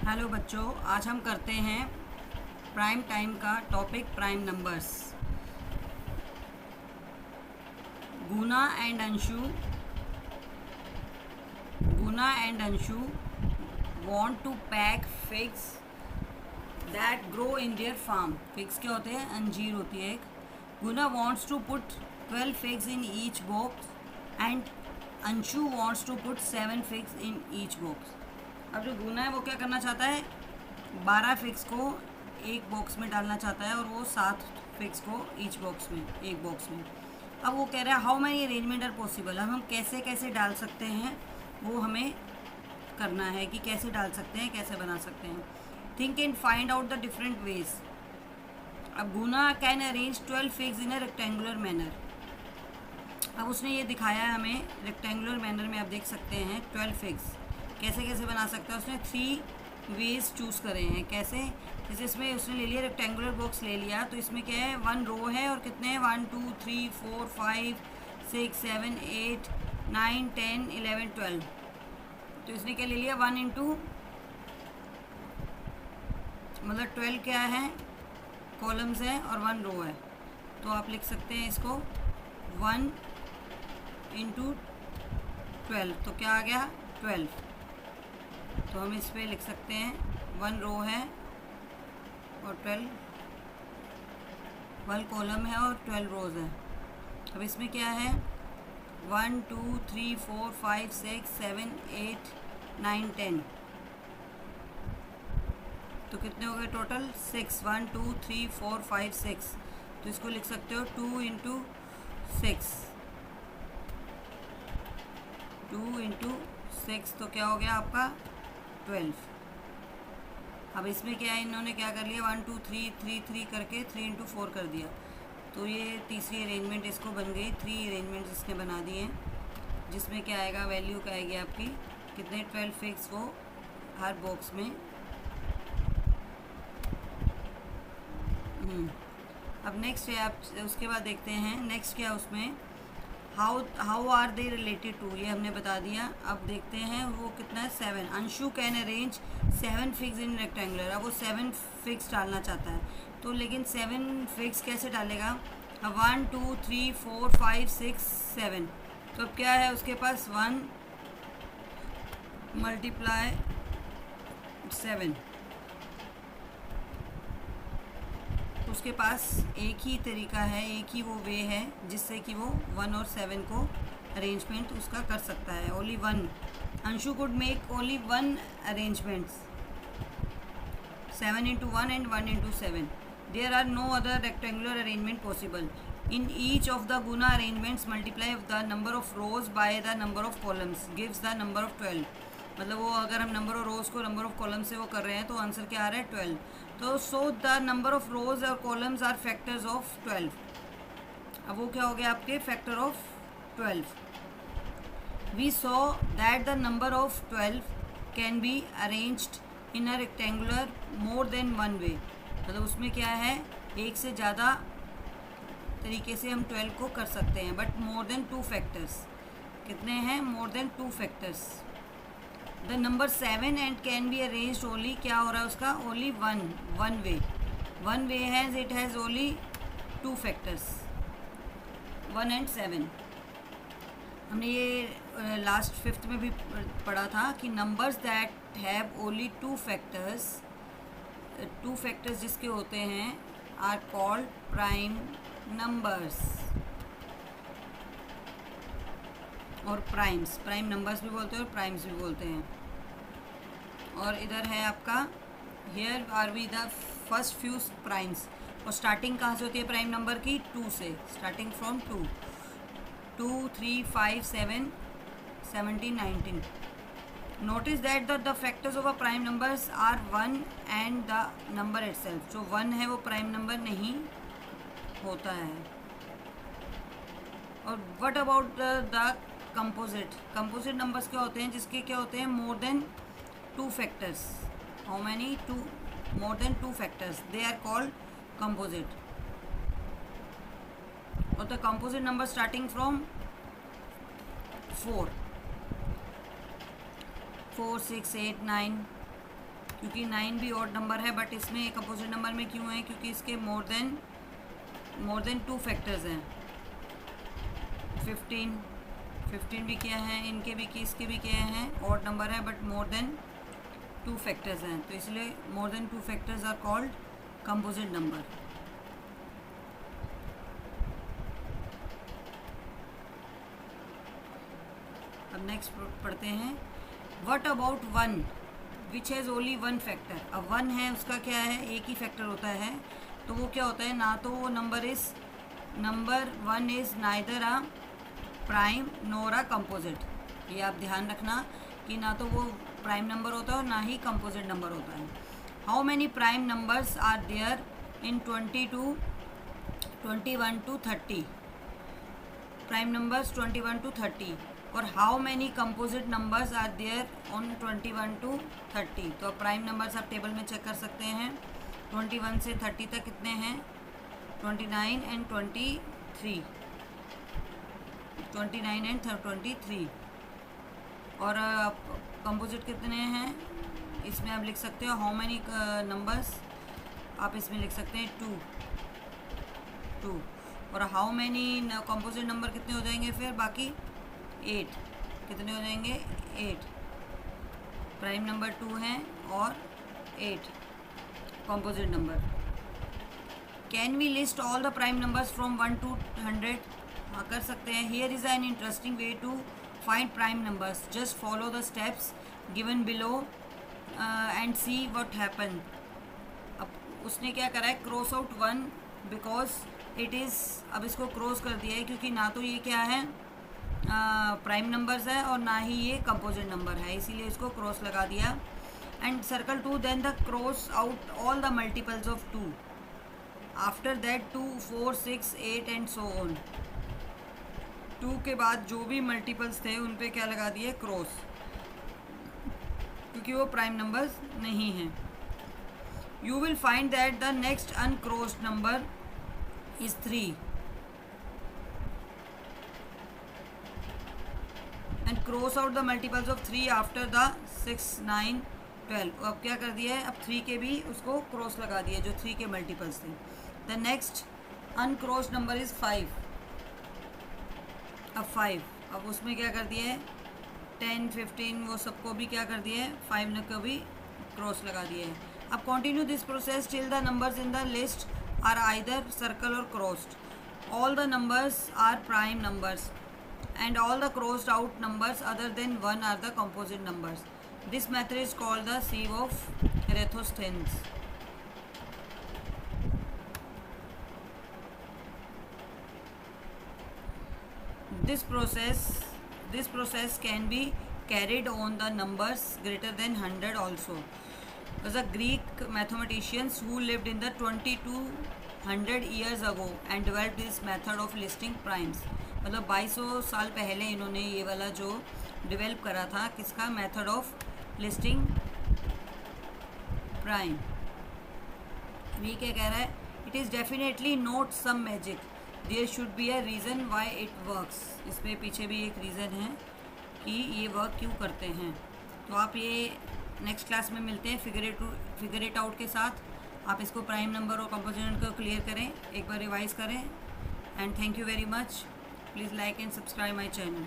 Hello बच्चों, आज हम करते हैं प्राइम टाइम का topic prime numbers. Guna and Anshu want to pack figs that grow in their farm. Figs क्या होते हैं? अंजीर होती है एक। Guna wants to put 12 figs in each box and Anshu wants to put 7 figs in each box. अब जो गुना है वो क्या करना चाहता है? 12 फिग्स को एक बॉक्स में डालना चाहता है और वो 7 फिग्स को एक बॉक्स में। अब वो कह रहा है how many arrangement are possible. अब हम कैसे कैसे डाल सकते हैं वो हमें करना है कि कैसे डाल सकते हैं, कैसे बना सकते हैं। Think and find out the different ways. अब Guna can arrange 12 figs in a rectangular manner. अब उसने ये दिखाया है हमें रेक्टेंगुलर मैनर में। आप देख सकते हैं 12 फिग्स कैसे कैसे बना सकता है। उसने 3 वेज चूज़ करे हैं। कैसे? जैसे इसमें उसने ले लिया रेक्टेंगुलर बॉक्स ले लिया, तो इसमें क्या है 1 रो है और कितने हैं 1 2 3 4 5 6 7 8 9 10 11 12। तो इसने क्या ले लिया 1 इंटू मतलब 12 क्या है कॉलम्स है और 1 रो है। तो आप लिख सकते हैं इसको 1 इंटू 12। तो क्या आ गया 12। तो हम इस पे लिख सकते हैं 1 रो है और 1 कॉलम है और 12 रोज़ है। अब इसमें क्या है 1 2 3 4 5 6 7 8 9 10। तो कितने हो गए टोटल? 6। 1 2 3 4 5 6। तो इसको लिख सकते हो 2 इंटू 6। 2 इंटू 6 तो क्या हो गया आपका 12। अब इसमें क्या है, इन्होंने क्या कर लिया 1 2 3 3 3 करके 3 इंटू 4 कर दिया। तो ये तीसरी अरेंजमेंट इसको बन गई। 3 अरेंजमेंट इसने बना दिए हैं, जिसमें क्या आएगा वैल्यू क्या आएगी आपकी कितने 12 फिग्स को हर बॉक्स में। अब नेक्स्ट है, आप उसके बाद देखते हैं नेक्स्ट क्या उसमें how are they related to. ये हमने बता दिया। अब देखते हैं वो कितना है 7। Anshu can arrange 7 figs in rectangular. अब वो 7 फिग्स डालना चाहता है, तो लेकिन 7 फिग्स कैसे डालेगा? अब 1 2 3 4 5 6 7। तो अब क्या है उसके पास 1 मल्टीप्लाई 7। उसके पास एक ही तरीका है, एक ही वो वे है जिससे कि वो 1 और 7 को अरेंजमेंट उसका कर सकता है। Only 1 Anshu could make only 1 arrangements 7 into 1 and 1 into 7। There are no other rectangular arrangement possible. In each of the गुना arrangements multiply of the number of rows by the number of columns gives the number of 12। मतलब वो अगर हम number of rows को number of column से वो कर रहे हैं तो आंसर क्या आ रहा है 12। तो सो द नंबर ऑफ रोज और कॉलम्स आर फैक्टर्स ऑफ 12। अब वो क्या हो गया आपके factor of 12। We saw that the number of 12 can be arranged in a rectangular more than 1 way. मतलब उसमें क्या है एक से ज़्यादा तरीके से हम 12 को कर सकते हैं, बट मोर देन 2 फैक्टर्स। कितने हैं? More than 2 factors. The number 7 and can be arranged only क्या हो रहा है उसका? Only 1 way. 1 way has it has only 2 factors 1 and 7। हमने ये लास्ट 5th में भी पढ़ा था कि numbers that have only 2 factors जिसके होते हैं आर कॉल्ड प्राइम नंबर्स। और प्राइम नंबर्स भी बोलते हैं और प्राइम्स भी बोलते हैं। और इधर है आपका here are we the first few primes. और स्टार्टिंग कहाँ से होती है प्राइम नंबर की? 2 से। Starting from 2 2 3 5 7 17 19। Notice that the factors of a prime numbers are 1 and the number itself. जो 1 है वो प्राइम नंबर नहीं होता है। और what about the composite numbers क्या होते हैं? जिसके क्या होते हैं more than 2 factors. How many? 2 more than 2 factors they are called composite. और the composite number starting from 4 4 6 8 9 क्योंकि 9 भी ऑड नंबर है, बट इसमें कंपोजिट नंबर में क्यों है, क्योंकि इसके मोर देन 2 फैक्टर्स हैं। 15 भी क्या है, इनके भी इसके भी क्या हैं, ऑड नंबर है बट मोर देन 2 फैक्टर्स हैं, तो इसलिए more than 2 factors are called composite number. अब नेक्स्ट पढ़ते हैं, what about 1 which has only 1 factor. अब 1 है, उसका क्या है, एक ही फैक्टर होता है, तो वो क्या होता है, ना तो वो number 1 is neither a prime NOR a composite. ये आप ध्यान रखना कि ना तो वो प्राइम नंबर होता है और ना ही कंपोजिट नंबर होता है। How many prime numbers are there in 21 to 30। Prime numbers 21 to 30। और how many composite numbers are there on 21 to 30। तो प्राइम नंबर्स आप टेबल में चेक कर सकते हैं, 21 से 30 तक कितने हैं, 29 एंड 23, 29 एंड 23। और कंपोजिट कितने हैं, इसमें आप लिख सकते हो हाउ मैनी नंबर्स, आप इसमें लिख सकते हैं 2। और हाउ मैनी कंपोजिट नंबर कितने हो जाएंगे फिर बाकी, 8। कितने हो जाएंगे, 8। प्राइम नंबर 2 हैं और 8 composite number. Can we list all the prime numbers from 1 to 100। हाँ, कर सकते हैं। Here is an interesting way to find prime numbers, just follow the steps given below and see what happen. अब उसने क्या करा है, cross out 1 because it is, अब इसको क्रॉस कर दिया है क्योंकि ना तो ये क्या है प्राइम नंबर्स है और ना ही ये कंपोजिट नंबर है, इसीलिए इसको क्रॉस लगा दिया। And circle 2, then the cross out all the multiples of 2। After that 2, 4, 6, 8 and so on. 2 के बाद जो भी मल्टीपल्स थे उन पे क्या लगा दिए, क्रॉस, क्योंकि वो प्राइम नंबर्स नहीं हैं। You will find that the next uncrossed number is 3 and cross out the multiples of 3 after the 6, 9, 12। अब क्या कर दिया है, अब 3 के भी उसको क्रॉस लगा दिया जो 3 के मल्टीपल्स थे। The next uncrossed number is 5। अब 5, अब उसमें क्या कर दिया है, 10, 15 वो सबको भी क्या कर दिया है, 5 ने को भी क्रॉस लगा दिया है। अब continue this process till the numbers in the list are either circle or crossed. All the numbers are prime numbers and all the crossed out numbers other than 1 are the composite numbers. This method is called the sieve of Eratosthenes. This process can be carried on the numbers greater than 100 also. The Greek mathematicians who lived in the 2200 years ago and developed this method of listing primes. मतलब 2200 साल पहले इन्होंने ये वाला जो develop करा था, किसका, मेथड ऑफ लिस्टिंग प्राइम। ये क्या कह रहा है, it is definitely not some magic, there should be a reason why it works. इसमें पीछे भी एक रीज़न है कि ये वर्क क्यों करते हैं। तो आप ये नेक्स्ट क्लास में मिलते हैं फिगर इट आउट के साथ। आप इसको प्राइम नंबर और कंपोजिट को क्लियर करें, एक बार रिवाइज करें। And thank you very much. Please like and subscribe my channel.